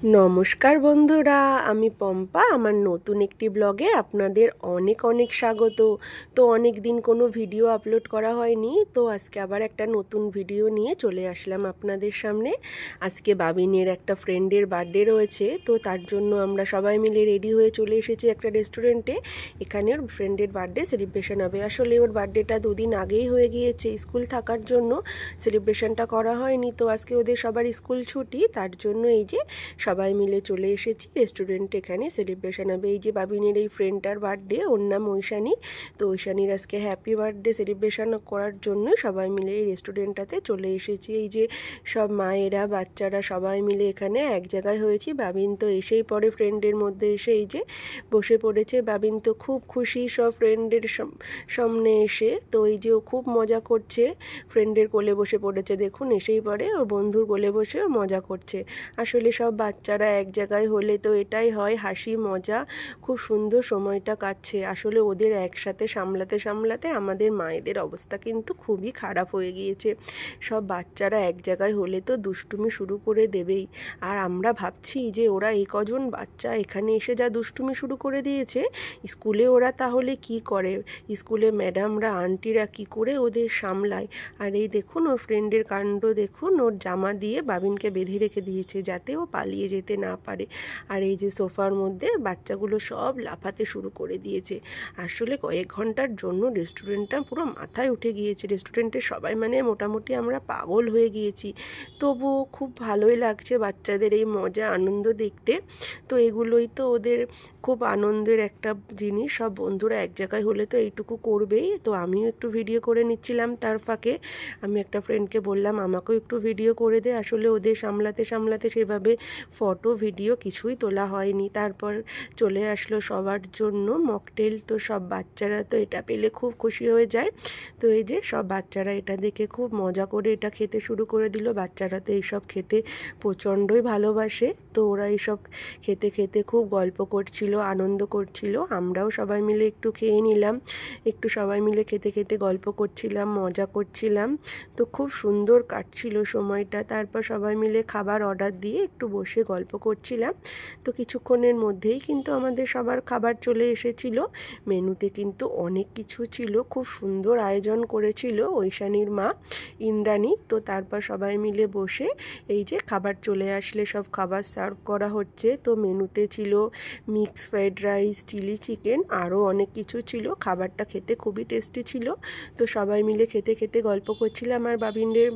নমস্কার বন্ধুরা, আমি পম্পা। আমার নতুন একটি ব্লগে আপনাদের অনেক অনেক স্বাগত। তো অনেক দিন কোনো ভিডিও আপলোড করা হয়নি, তো আজকে আবার একটা নতুন ভিডিও নিয়ে চলে আসলাম আপনাদের সামনে। আজকে বাবিনের একটা ফ্রেন্ডের বার্থডে রয়েছে, তো তার জন্য আমরা সবাই মিলে রেডি হয়ে চলে এসেছি একটা রেস্টুরেন্টে। এখানে ওর ফ্রেন্ডের বার্থডে সেলিব্রেশন হবে। আসলে ওর বার্থডেটা দুদিন আগেই হয়ে গিয়েছে, স্কুল থাকার জন্য সেলিব্রেশনটা করা হয়নি। তো আজকে ওদের সবার স্কুল ছুটি, তার জন্য এই যে সবাই মিলে চলে এসেছি রেস্টুরেন্টে। এখানে সেলিব্রেশন হবে। এই যে বাবিনের এই ফ্রেন্ডটার বার্থডে, ওর নাম ঐশানী। তো ঐশানীর আজকে হ্যাপি বার্থডে সেলিব্রেশন করার জন্য সবাই মিলে এই রেস্টুরেন্টটাতে চলে এসেছি। এই যে সব মায়েরা বাচ্চারা সবাই মিলে এখানে এক জায়গায় হয়েছি। বাবিন তো এসেই পরে ফ্রেন্ডের মধ্যে এসে এই যে বসে পড়েছে। বাবিন তো খুব খুশি সব ফ্রেন্ডের সামনে এসে। তো এই যে ও খুব মজা করছে, ফ্রেন্ডের কোলে বসে পড়েছে। দেখুন, এসেই পরে ওর বন্ধুর কোলে বসে ও মজা করছে। আসলে সব বাচ্চারা এক জায়গায় হলে তো এটাই হয়, হাসি মজা, খুব সুন্দর সময়টা কাটছে। আসলে ওদের একসাথে সামলাতে সামলাতে আমাদের মায়েদের অবস্থা কিন্তু খুবই খারাপ হয়ে গিয়েছে। সব বাচ্চারা এক জায়গায় হলে তো দুষ্টুমি শুরু করে দেবেই। আর আমরা ভাবছি যে ওরা এই কজন বাচ্চা এখানে এসে যা দুষ্টুমি শুরু করে দিয়েছে, স্কুলে ওরা তাহলে কি করে? স্কুলে ম্যাডামরা আন্টিরা কি করে ওদের সামলায়? আর এই দেখুন ওর ফ্রেন্ডের কাণ্ড দেখুন, ওর জামা দিয়ে বাবিনকে বেঁধে রেখে দিয়েছে যাতে ও পালিয়ে যেতে না পারে। আর এই যে সোফার মধ্যে বাচ্চাগুলো সব লাফাতে শুরু করে দিয়েছে। আসলে কয়েক ঘন্টার জন্য রেস্টুরেন্টটা পুরো মাথায় উঠে গিয়েছে। রেস্টুরেন্টের সবাই মানে মোটামুটি আমরা পাগল হয়ে গিয়েছি। তবুও খুব ভালোই লাগছে বাচ্চাদের এই মজা আনন্দ দেখতে। তো এগুলোই তো ওদের খুব আনন্দের একটা জিনিস। সব বন্ধুরা এক জায়গায় হলে তো এইটুকু করবেই। তো আমিও একটু ভিডিও করে নিচ্ছিলাম। তার ফাঁকে আমি একটা ফ্রেন্ডকে বললাম আমাকেও একটু ভিডিও করে দে। আসলে ওদের সামলাতে সামলাতে সেভাবে ফটো ভিডিও কিছুই তোলা হয়নি। তারপর চলে আসলো সবার জন্য মকটেল। তো সব বাচ্চারা তো এটা পেলে খুব খুশি হয়ে যায়। তো এই যে সব বাচ্চারা এটা দেখে খুব মজা করে এটা খেতে শুরু করে দিল। বাচ্চারা তো এইসব খেতে প্রচণ্ডই ভালোবাসে। তো ওরা এইসব খেতে খেতে খুব গল্প করছিল, আনন্দ করছিল। আমরাও সবাই মিলে একটু খেয়ে নিলাম, একটু সবাই মিলে খেতে খেতে গল্প করছিলাম, মজা করছিলাম। তো খুব সুন্দর কাটছিল সময়টা। তারপর সবাই মিলে খাবার অর্ডার দিয়ে একটু বসে গল্প করছিলাম। তো কিছুক্ষণের মধ্যেই কিন্তু আমাদের সবার খাবার চলে এসেছিল। মেনুতে কিন্তু অনেক কিছু ছিল, খুব সুন্দর আয়োজন করেছিল ঐশানীর মা ইন্দ্রাণী। তো তারপর সবাই মিলে বসে এই যে খাবার চলে আসলে সব খাবার সার্ভ করা হচ্ছে। তো মেনুতে ছিল mix fried rice, chilli chicken, আরও অনেক কিছু ছিল। খাবারটা খেতে খুবই টেস্টি ছিল। তো সবাই মিলে খেতে খেতে গল্প করছিলাম। আর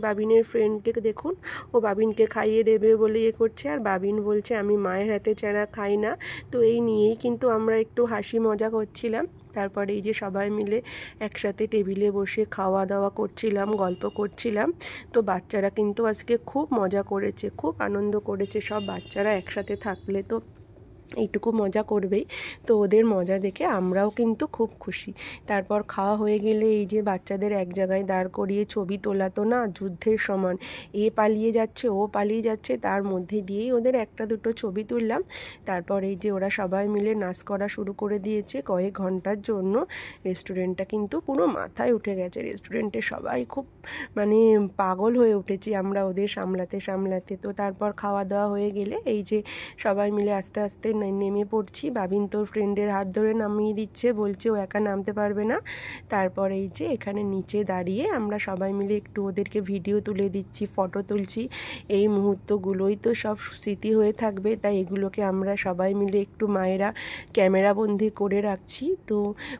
বাবিনের ফ্রেন্ডকে দেখুন, ও বাবিনকে খাইয়ে দেবে বলে করছে, আর বাবিন বলছে আমি মায়ের হাতে ছাড়া খাই না। তো এই নিয়েই কিন্তু আমরা একটু হাসি মজা করছিলাম। তারপরে এই যে সবাই মিলে একসাথে টেবিলে বসে খাওয়া দাওয়া করছিলাম, গল্প করছিলাম। তো বাচ্চারা কিন্তু আজকে খুব মজা করেছে, খুব আনন্দ করেছে। সব বাচ্চারা একসাথে থাকলে তো এইটুকু মজা করবেই। তো ওদের মজা দেখে আমরাও কিন্তু খুব খুশি। তারপর খাওয়া হয়ে গেলে এই যে বাচ্চাদের এক জায়গায় দাঁড় করিয়ে ছবি তোলা তো না যুদ্ধের সমান। এ পালিয়ে যাচ্ছে, ও পালিয়ে যাচ্ছে, তার মধ্যে দিয়েই ওদের একটা দুটো ছবি তুললাম। তারপর এই যে ওরা সবাই মিলে নাচ করা শুরু করে দিয়েছে কয়েক ঘন্টার জন্য। রেস্টুরেন্টটা কিন্তু পুরো মাথায় উঠে গেছে। রেস্টুরেন্টে সবাই খুব মানে পাগল হয়ে উঠেছি আমরা ওদের সামলাতে সামলাতে। তো তারপর খাওয়া দাওয়া হয়ে গেলে এই যে সবাই মিলে আস্তে আস্তে নেমে পড়ছি। বাবিন তোর ফ্রেন্ডের হাত ধরে নামিয়ে দিচ্ছে, বলছে ও একা নামতে পারবে না। তারপর এই যে এখানে নিচে দাঁড়িয়ে আমরা সবাই মিলে একটু ওদেরকে ভিডিও তুলে দিচ্ছি, ফটো তুলছি। এই মুহূর্তগুলোই তো সব স্মৃতি হয়ে থাকবে, তাই এগুলোকে আমরা সবাই মিলে একটু মায়েরা ক্যামেরাবন্দি করে রাখছি। তো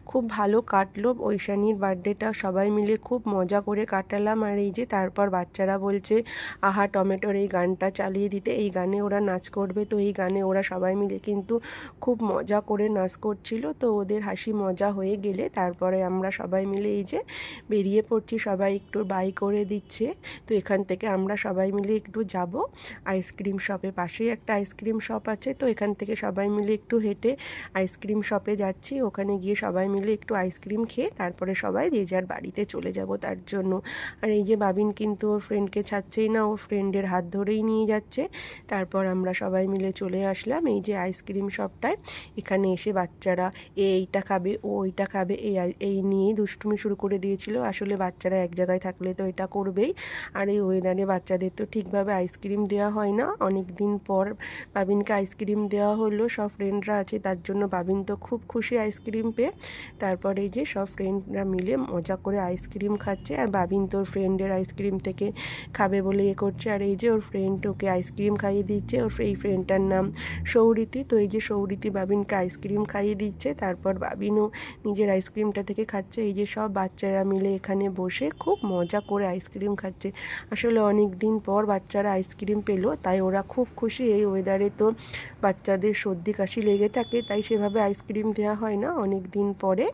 খুব ভালো কাটলো ঐশানীর বার্থডেটা, সবাই মিলে খুব মজা করে কাটালাম। আর এই যে তারপর বাচ্চারা বলছে আহা টমেটোর এই গানটা চালিয়ে দিতে, এই গানে ওরা নাচ করবে। তো এই গানে ওরা সবাই মিলে কিন্তু খুব মজা করে নাচ করছিল। তো ওদের হাসি মজা হয়ে গেলে তারপরে আমরা সবাই মিলে এই যে বেরিয়ে পড়ছি। সবাই একটু বাই করে দিচ্ছে। তো এখান থেকে আমরা সবাই মিলে একটু যাব আইসক্রিম শপে। পাশেই একটা আইসক্রিম শপ আছে, তো এখান থেকে সবাই মিলে একটু হেঁটে আইসক্রিম শপে যাচ্ছি। ওখানে গিয়ে সবাই মিলে একটু আইসক্রিম খেয়ে তারপরে সবাই যে যার বাড়িতে চলে যাব তার জন্য। আর এই যে বাবিন কিন্তু ওর ফ্রেন্ডকে ছাড়ছেই না, ওর ফ্রেন্ডের হাত ধরেই নিয়ে যাচ্ছে। তারপর আমরা সবাই মিলে চলে আসলাম এই যে আইসক্রিম আইসক্রিম শপটায়। এখানে এসে বাচ্চারা এইটা খাবে ও ওইটা খাবে এই নিয়েই দুষ্টুমি শুরু করে দিয়েছিল। আসলে বাচ্চারা এক জায়গায় থাকলে তো এটা করবেই, আর এই ওয়েদারে বাচ্চাদের তো ঠিকভাবে আইসক্রিম দেওয়া হয় না। অনেক দিন পর বাবিনকে আইসক্রিম দেওয়া হলো, সব ফ্রেন্ডরা আছে তার জন্য বাবিন তো খুব খুশি আইসক্রিম পেয়ে। তারপরে এই যে সব ফ্রেন্ডরা মিলে মজা করে আইসক্রিম খাচ্ছে, আর বাবিন তোর ফ্রেন্ডের আইসক্রিম থেকে খাবে বলে করছে। আর এই যে ওর ফ্রেন্ড ওকে আইসক্রিম খাইয়ে দিচ্ছে, ওর এই ফ্রেন্ডটার নাম সৌরিতি। তো এই যে সৌরিতি বাবিনকে আইসক্রিম খাইয়ে দিচ্ছে, তারপর বাবিনও নিজের আইসক্রিমটা থেকে খাচ্ছে। এই যে সব বাচ্চারা মিলে এখানে বসে খুব মজা করে আইসক্রিম খাচ্ছে। আসলে অনেক দিন পর বাচ্চারা আইসক্রিম পেলো, তাই ওরা খুব খুশি। এই ওয়েদারে তো বাচ্চাদের সর্দি কাশি লেগে থাকে, তাই সেভাবে আইসক্রিম দেওয়া হয় না। অনেক দিন পরে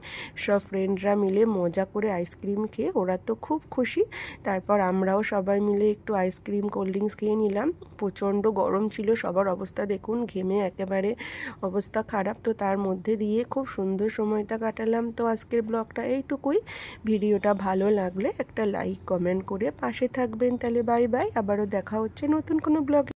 সব ফ্রেন্ডরা মিলে মজা করে আইসক্রিম খেয়ে ওরা তো খুব খুশি। তারপর আমরাও সবাই মিলে একটু আইসক্রিম কোল্ড ড্রিঙ্কস খেয়ে নিলাম। প্রচণ্ড গরম ছিল, সবার অবস্থা দেখুন, ঘেমে একেবারে অবস্থা খারাপ। তো তার মধ্যে দিয়ে খুব সুন্দর সময়টা কাটালাম। তো আজকের ব্লগটা এইটুকুই। ভিডিওটা ভালো লাগলে একটা লাইক কমেন্ট করে পাশে থাকবেন। তাহলে বাই বাই, আবারও দেখা হচ্ছে নতুন কোনো ব্লগে।